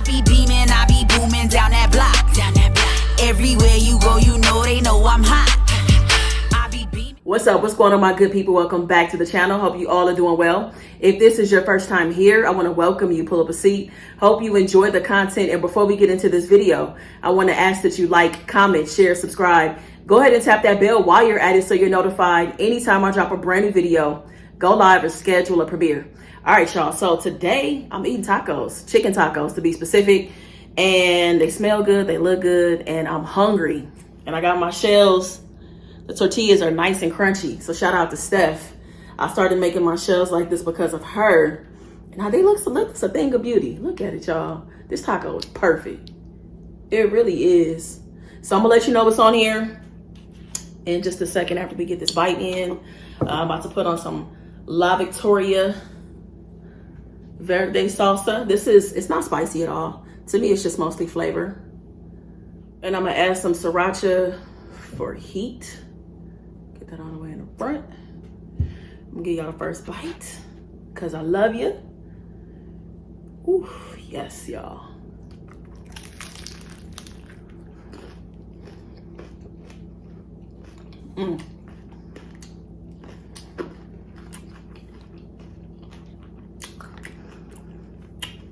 be beaming, I be booming down that block. Everywhere you go, you know they know I'm hot. I be beaming. What's up? What's going on, my good people? Welcome back to the channel. Hope you all are doing well. If this is your first time here, I want to welcome you. Pull up a seat. Hope you enjoy the content. And before we get into this video, I want to ask that you like, comment, share, subscribe. Go ahead and tap that bell while you're at it so you're notified anytime I drop a brand new video, go live, or schedule a premiere. All right, y'all. So today I'm eating tacos, chicken tacos to be specific. And they smell good, they look good, and I'm hungry. And I got my shells. The tortillas are nice and crunchy. So shout out to Steph. I started making my shells like this because of her. And now they look a thing of beauty. Look at it, y'all. This taco is perfect. It really is. So I'm gonna let you know what's on here in just a second after we get this bite in. I'm about to put on some La Victoria Verde salsa. It's not spicy at all. To me, it's just mostly flavor. And I'm gonna add some sriracha for heat. Get that all the way in the front. I'm gonna give y'all the first bite, cause I love you. Ooh, yes, y'all.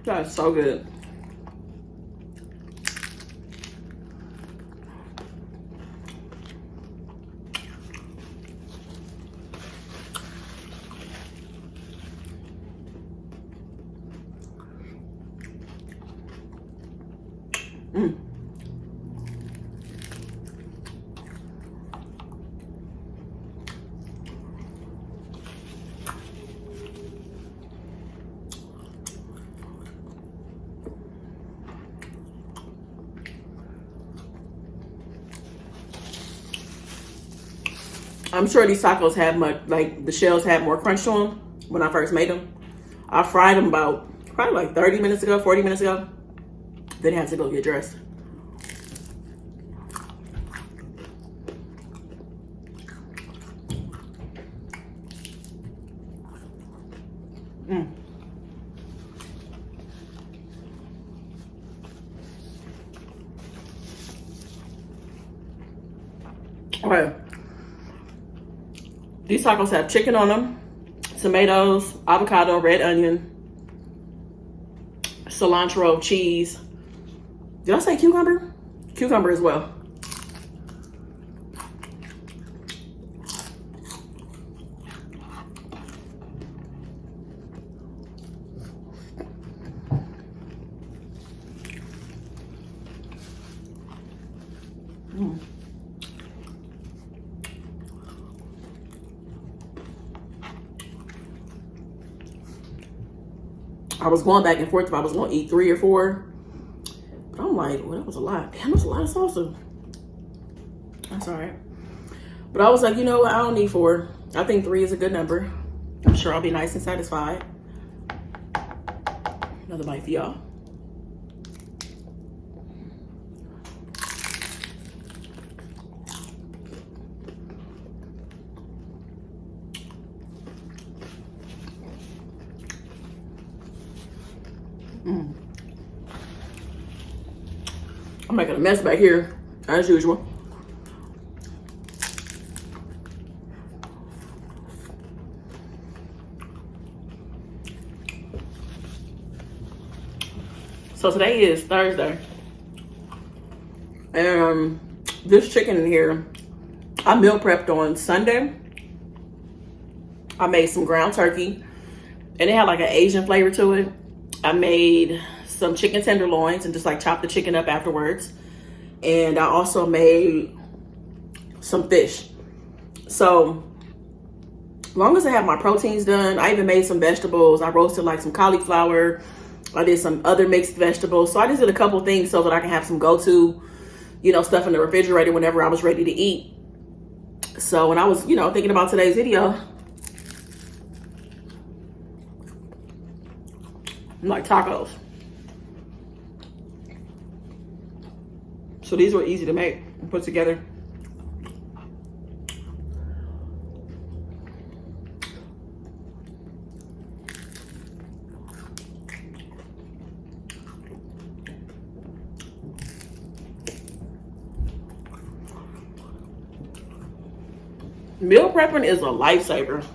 That is so good. I'm sure these tacos have the shells had more crunch to them when I first made them. I fried them about probably like 30 minutes ago, 40 minutes ago. Then I had to go get dressed. Okay. These tacos have chicken on them, tomatoes, avocado, red onion, cilantro, cheese. Did I say cucumber? Cucumber as well. I was going back and forth if I was going to eat 3 or 4. But I'm like, well, that was a lot. Damn, that's a lot of salsa. That's all right. But I was like, you know what? I don't need 4. I think 3 is a good number. I'm sure I'll be nice and satisfied. Another bite for y'all. I'm making a mess back here, as usual. So today is Thursday. And this chicken in here, I meal prepped on Sunday. I made some ground turkey, and it had like an Asian flavor to it. I made some chicken tenderloins and just like chopped the chicken up afterwards. And I also made some fish. So as long as I have my proteins done, I even made some vegetables. I roasted like some cauliflower. I did some other mixed vegetables. So I just did a couple things so that I can have some go-to, stuff in the refrigerator whenever I was ready to eat. So when I was, thinking about today's video, I'm like tacos. So these were easy to make and put together. Meal prepping is a lifesaver.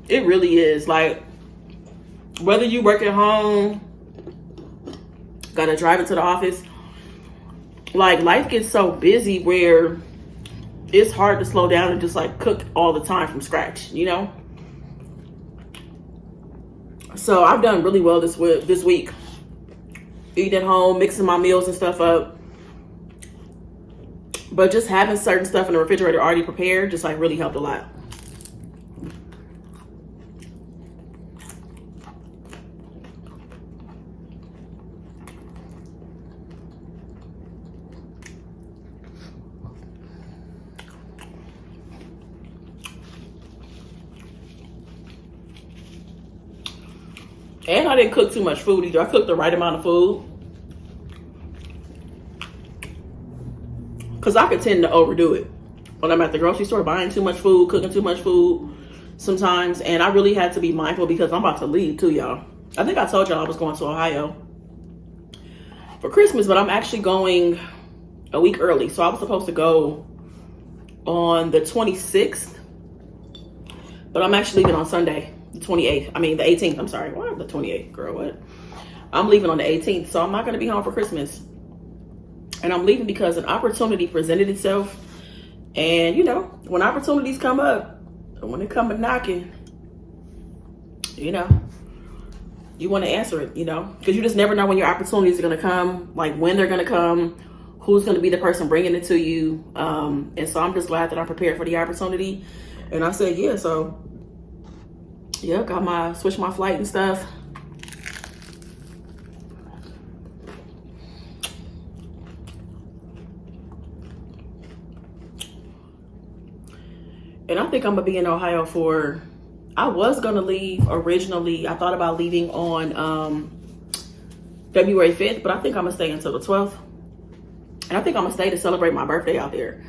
It really is. Like, whether you work at home, gotta drive into the office, like, life gets so busy where it's hard to slow down and just like cook all the time from scratch, you know? So I've done really well this week. Eating at home, mixing my meals and stuff up. But just having certain stuff in the refrigerator already prepared just like really helped a lot. And I didn't cook too much food either. I cooked the right amount of food. Because I could tend to overdo it when I'm at the grocery store buying too much food, cooking too much food sometimes. And I really had to be mindful because I'm about to leave too, y'all. I think I told y'all I was going to Ohio for Christmas, but I'm actually going a week early. So I was supposed to go on the 26th, but I'm actually leaving on Sunday. The 28th. I mean, the 18th. I'm sorry. What? The 28th, girl. What? I'm leaving on the 18th, so I'm not going to be home for Christmas. And I'm leaving because an opportunity presented itself. And, you know, when opportunities come up, and when they come a knocking, you know, you want to answer it, you know, because you just never know when your opportunities are going to come, like when they're going to come, who's going to be the person bringing it to you. And so I'm just glad that I'm prepared for the opportunity. And I said, yeah, so. Yeah, got switched my flight and stuff. And I think I'm gonna be in Ohio I was gonna leave originally. I thought about leaving on February 5th, but I think I'm gonna stay until the 12th. And I think I'm gonna stay to celebrate my birthday out there.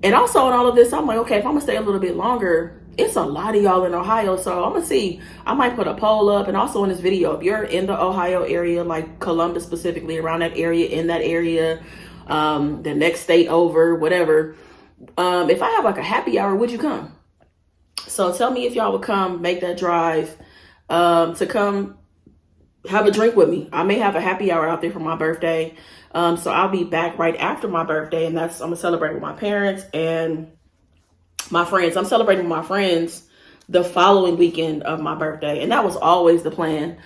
And also in all of this, I'm like, okay, if I'm gonna stay a little bit longer, it's a lot of y'all in Ohio, so I'm gonna see. I might put a poll up, and also in this video, if you're in the Ohio area, like Columbus specifically, around that area, in that area, the next state over, whatever, if I have like a happy hour, would you come? So tell me if y'all would come, make that drive, to come have a drink with me. I may have a happy hour out there for my birthday. So I'll be back right after my birthday, and I'm gonna celebrate with my parents and my friends. I'm celebrating with my friends the following weekend of my birthday. And that was always the plan.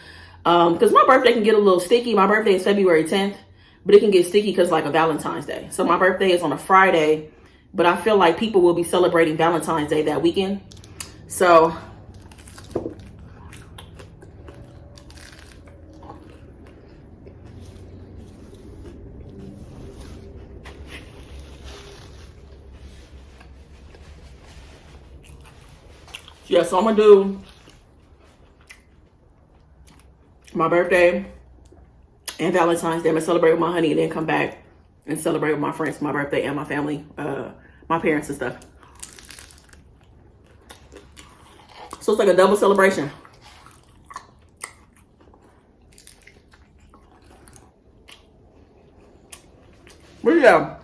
Because my birthday can get a little sticky. My birthday is February 10th, but it can get sticky because like a Valentine's Day. So my birthday is on a Friday, but I feel like people will be celebrating Valentine's Day that weekend. So yeah, so I'm gonna do my birthday and Valentine's Day. I'm gonna celebrate with my honey and then come back and celebrate with my friends for my birthday and my family, my parents and stuff. So it's like a double celebration. But yeah,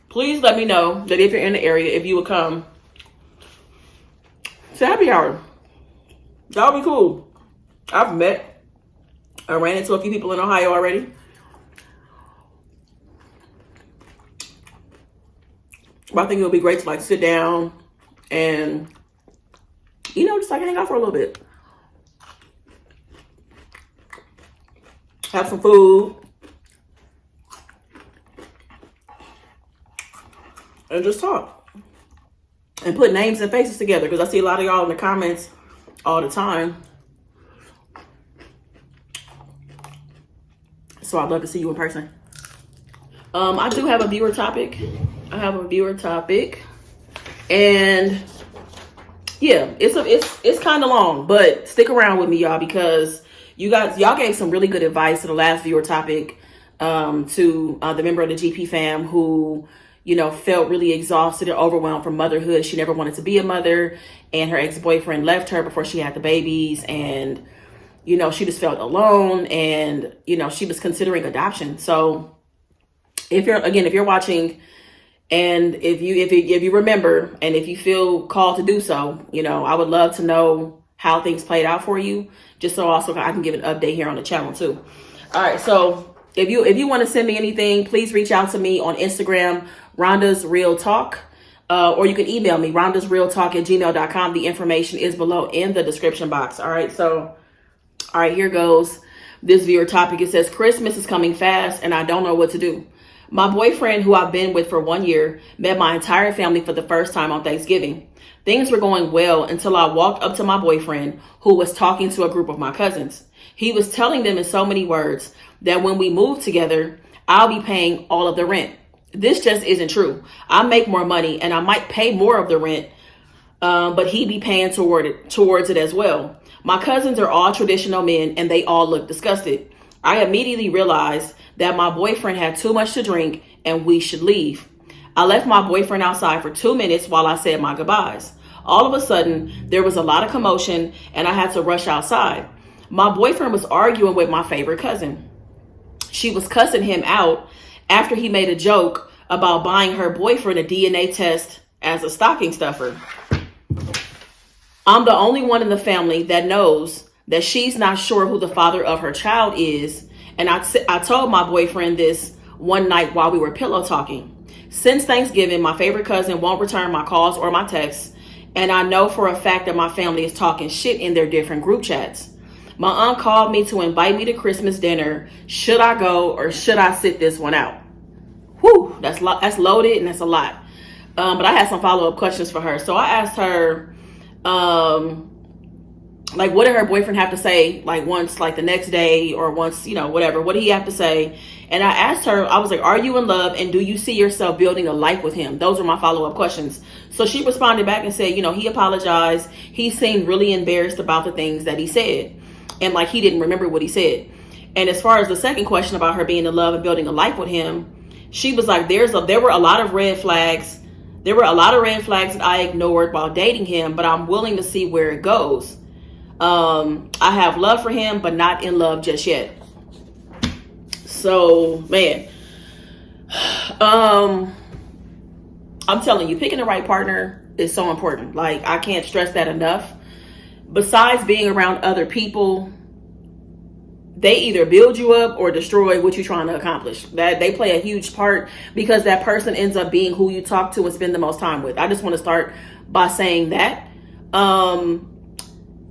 please let me know that if you're in the area, if you would come to happy hour. That would be cool. I ran into a few people in Ohio already. But I think it would be great to like sit down and, you know, just like hang out for a little bit. Have some food. And just talk. And put names and faces together. Because I see a lot of y'all in the comments all the time. So I'd love to see you in person. I do have a viewer topic. And yeah, it's kind of long, but stick around with me, y'all, because y'all gave some really good advice to the last viewer topic, to the member of the GP fam who, you know, felt really exhausted and overwhelmed from motherhood. She never wanted to be a mother, and her ex-boyfriend left her before she had the babies, and, you know, she just felt alone, and, you know, she was considering adoption. So if you're watching, and if you remember, and if you feel called to do so, I would love to know how things played out for you, just so also I can give an update here on the channel too. All right, so if you want to send me anything, please reach out to me on Instagram, Rhonda's Real Talk, or you can email me, rhondasrealtalk@gmail.com. The information is below in the description box. All right, here goes this viewer topic. It says, Christmas is coming fast and I don't know what to do. My boyfriend, who I've been with for 1 year, met my entire family for the first time on Thanksgiving. Things were going well until I walked up to my boyfriend, who was talking to a group of my cousins. He was telling them in so many words that when we move together, I'll be paying all of the rent. This just isn't true. I make more money and I might pay more of the rent, but he'd be paying towards it as well. My cousins are all traditional men and they all look disgusted. I immediately realized that my boyfriend had too much to drink and we should leave. I left my boyfriend outside for 2 minutes while I said my goodbyes. All of a sudden, there was a lot of commotion and I had to rush outside. My boyfriend was arguing with my favorite cousin. She was cussing him out after he made a joke about buying her boyfriend a DNA test as a stocking stuffer. I'm the only one in the family that knows that she's not sure who the father of her child is. And I told my boyfriend this one night while we were pillow talking. Since Thanksgiving, my favorite cousin won't return my calls or my texts. And I know for a fact that my family is talking shit in their different group chats. My aunt called me to invite me to Christmas dinner. Should I go or should I sit this one out? Whew, that's loaded and that's a lot. But I had some follow-up questions for her. So I asked her, what did her boyfriend have to say? Once, the next day or once, whatever. What did he have to say? And I asked her, I was like, are you in love? And do you see yourself building a life with him? Those are my follow-up questions. So she responded back and said, he apologized. He seemed really embarrassed about the things that he said. And he didn't remember what he said. And as far as the second question about her being in love and building a life with him, she was like, there were a lot of red flags. There were a lot of red flags that I ignored while dating him, but I'm willing to see where it goes. I have love for him, but not in love just yet. So, man, I'm telling you, picking the right partner is so important. I can't stress that enough. Besides being around other people, they either build you up or destroy what you're trying to accomplish. That they play a huge part because that person ends up being who you talk to and spend the most time with. I just want to start by saying that.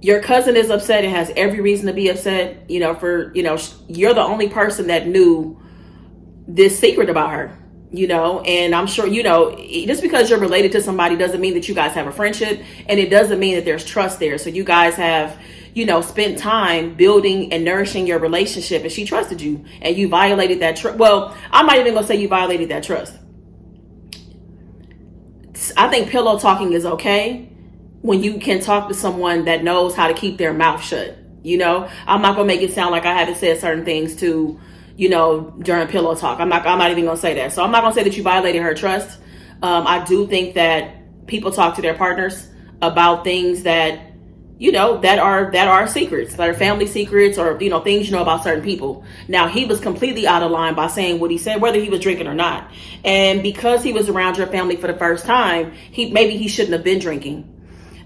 Your cousin is upset and has every reason to be upset, you're the only person that knew this secret about her, and I'm sure, just because you're related to somebody doesn't mean that you guys have a friendship, and it doesn't mean that there's trust there. So you guys have, spent time building and nourishing your relationship, and she trusted you and you violated that trust. Well, I'm not even gonna say you violated that trust. I think pillow talking is okay when you can talk to someone that knows how to keep their mouth shut. I'm not gonna make it sound like I haven't said certain things to, during pillow talk. I'm not even gonna say that. So I'm not gonna say that you violated her trust. I do think that people talk to their partners about things that, that are secrets, that are family secrets, or, things about certain people. Now, he was completely out of line by saying what he said, whether he was drinking or not. And because he was around your family for the first time, maybe he shouldn't have been drinking.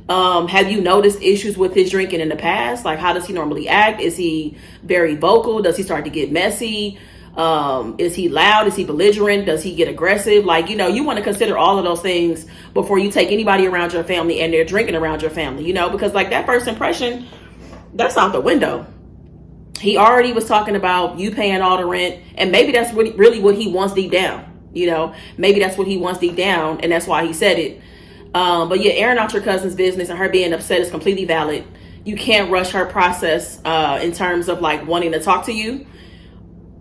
Have you noticed issues with his drinking in the past? How does he normally act? Is he very vocal? Does he start to get messy? Is he loud? Is he belligerent? Does he get aggressive? You want to consider all of those things before you take anybody around your family and they're drinking around your family, because that first impression, that's out the window. He already was talking about you paying all the rent, and maybe that's really what he wants deep down. Maybe that's what he wants deep down, and that's why he said it. But yeah, airing out your cousin's business and her being upset is completely valid. You can't rush her process in terms of wanting to talk to you.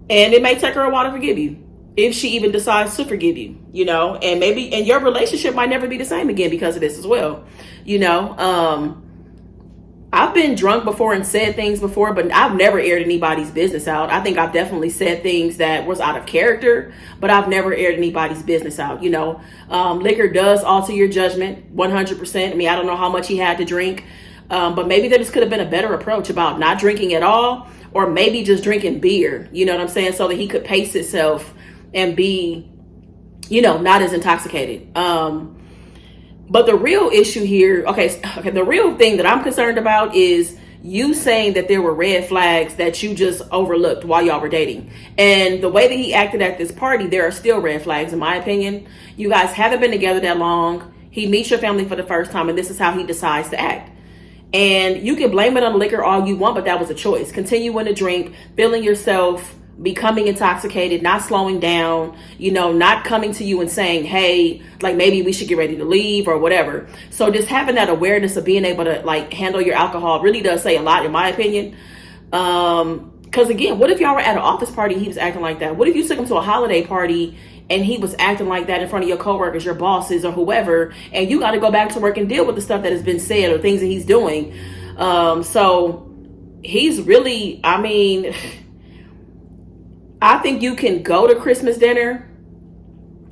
And it may take her a while to forgive you, if she even decides to forgive you, and your relationship might never be the same again because of this as well. I've been drunk before and said things before, but I've never aired anybody's business out. I think I've definitely said things that was out of character, but I've never aired anybody's business out. Liquor does alter your judgment 100%. I don't know how much he had to drink, but maybe there just could have been a better approach about not drinking at all, or maybe just drinking beer, you know what I'm saying? So that he could pace himself and be, not as intoxicated. But the real issue here, okay, the real thing that I'm concerned about is you saying that there were red flags that you just overlooked while y'all were dating. And the way that he acted at this party, there are still red flags, in my opinion. You guys haven't been together that long. He meets your family for the first time, and this is how he decides to act. And you can blame it on the liquor all you want, but that was a choice. Continuing to drink, feeling yourself, becoming intoxicated, not slowing down, not coming to you and saying, hey, like maybe we should get ready to leave or whatever. So just having that awareness of being able to like handle your alcohol really does say a lot, in my opinion. Because again, what if y'all were at an office party and he was acting like that? What if you took him to a holiday party and he was acting like that in front of your coworkers, your bosses, or whoever, and you got to go back to work and deal with the stuff that has been said or things that he's doing? So he's really, I think you can go to Christmas dinner.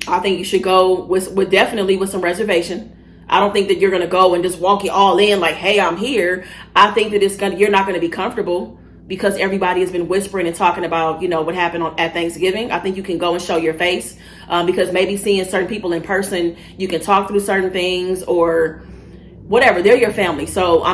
I think you should go with definitely with some reservation. I don't think that you're going to go and just walk you all in like, hey, I'm here. I think that you're not going to be comfortable because everybody has been whispering and talking about, what happened at Thanksgiving. I think you can go and show your face because maybe seeing certain people in person, you can talk through certain things or whatever. They're your family. So, I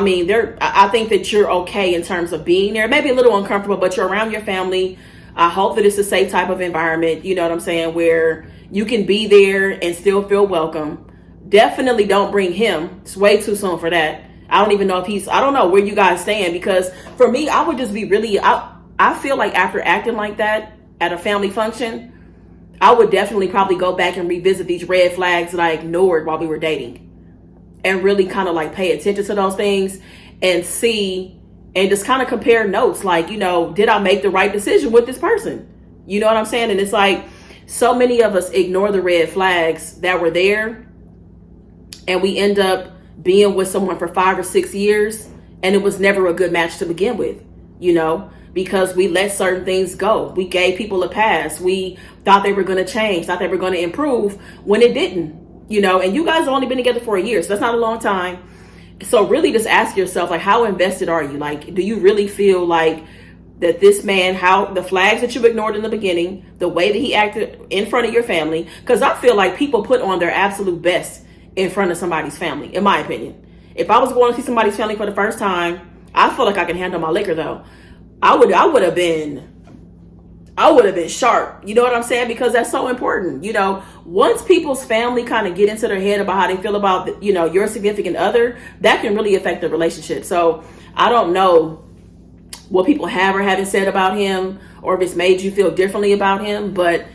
think that you're okay in terms of being there. Maybe a little uncomfortable, but you're around your family. I hope that it's a safe type of environment, you know what I'm saying, where you can be there and still feel welcome. Definitely don't bring him. It's way too soon for that. I don't even know if I don't know where you guys stand, because for me, I would just be really, I feel like after acting like that at a family function, I would definitely probably go back and revisit these red flags that I ignored while we were dating and really kind of like pay attention to those things and see and just kind of compare notes. Like, did I make the right decision with this person? You know what I'm saying? And it's like so many of us ignore the red flags that were there and we end up being with someone for 5 or 6 years and it was never a good match to begin with, because we let certain things go. We gave people a pass. We thought they were going to change, thought they were going to improve when it didn't, and you guys have only been together for a year. So that's not a long time. So really just ask yourself, like, how invested are you? Like, do you really feel like that this man, how the flags that you ignored in the beginning, the way that he acted in front of your family? Because I feel like people put on their absolute best in front of somebody's family, in my opinion. If I was going to see somebody's family for the first time, I feel like I can handle my liquor though. I would have been sharp. You know what I'm saying? Because that's so important. Once people's family kind of get into their head about how they feel about, your significant other, that can really affect the relationship. So I don't know what people have or haven't said about him, or if it's made you feel differently about him. But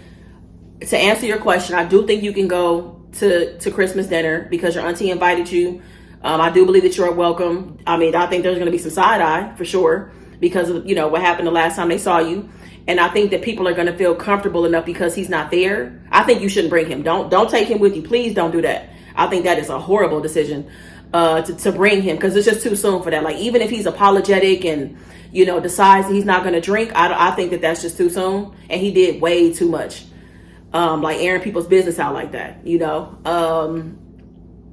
to answer your question, I do think you can go to Christmas dinner because your auntie invited you. I do believe that you're welcome. I think there's going to be some side eye for sure because of, what happened the last time they saw you. And I think that people are going to feel comfortable enough because he's not there. I think you shouldn't bring him. Don't take him with you. Please don't do that. I think that is a horrible decision to bring him because it's just too soon for that. Like, even if he's apologetic and, decides he's not going to drink, I think that that's just too soon. And he did way too much. Like airing people's business out like that,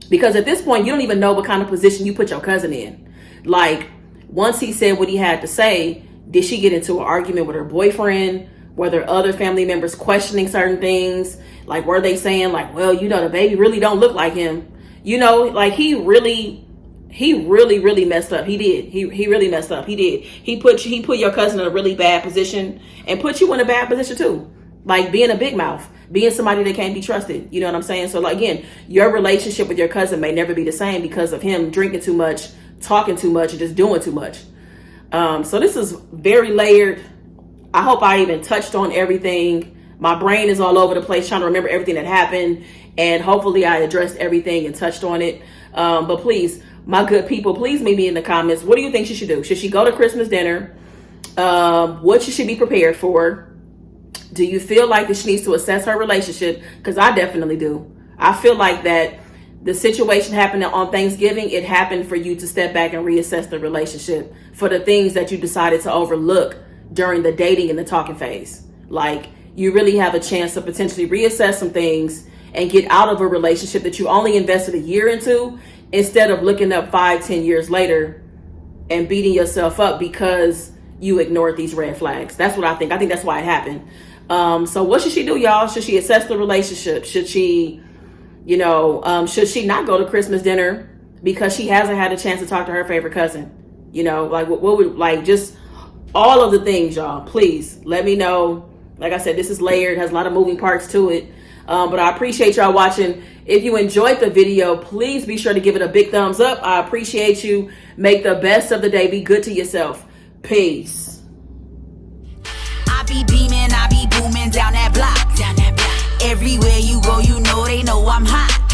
because at this point, you don't even know what kind of position you put your cousin in. Like, once he said what he had to say, did she get into an argument with her boyfriend? Were there other family members questioning certain things? Like, were they saying like, well, the baby really don't look like him? Like he really messed up. He did. He really messed up. He did. He put your cousin in a really bad position and put you in a bad position too. Like being a big mouth, being somebody that can't be trusted. You know what I'm saying? So like, again, your relationship with your cousin may never be the same because of him drinking too much, talking too much, and just doing too much. So this is very layered. I hope I even touched on everything. My brain is all over the place trying to remember everything that happened. And hopefully I addressed everything and touched on it. But please, my good people, please meet me in the comments. What do you think she should do? Should she go to Christmas dinner? What she should be prepared for? Do you feel like that she needs to assess her relationship? Because I definitely do. I feel like that the situation happened on Thanksgiving. It happened for you to step back and reassess the relationship for the things that you decided to overlook during the dating and the talking phase. Like, you really have a chance to potentially reassess some things and get out of a relationship that you only invested a year into, instead of looking up 5-10 years later and beating yourself up because you ignored these red flags. That's what I think. I think that's why it happened. So what should she do, y'all? Should she assess the relationship? Should she, should she not go to Christmas dinner because she hasn't had a chance to talk to her favorite cousin? Like what would, like, just all of the things, y'all. Please let me know. Like I said, this is layered, has a lot of moving parts to it. But I appreciate y'all watching. If you enjoyed the video, please be sure to give it a big thumbs up. I appreciate you. Make the best of the day. Be good to yourself. Peace. I be beaming, I be booming down that block. Everywhere you go, you know they know I'm hot.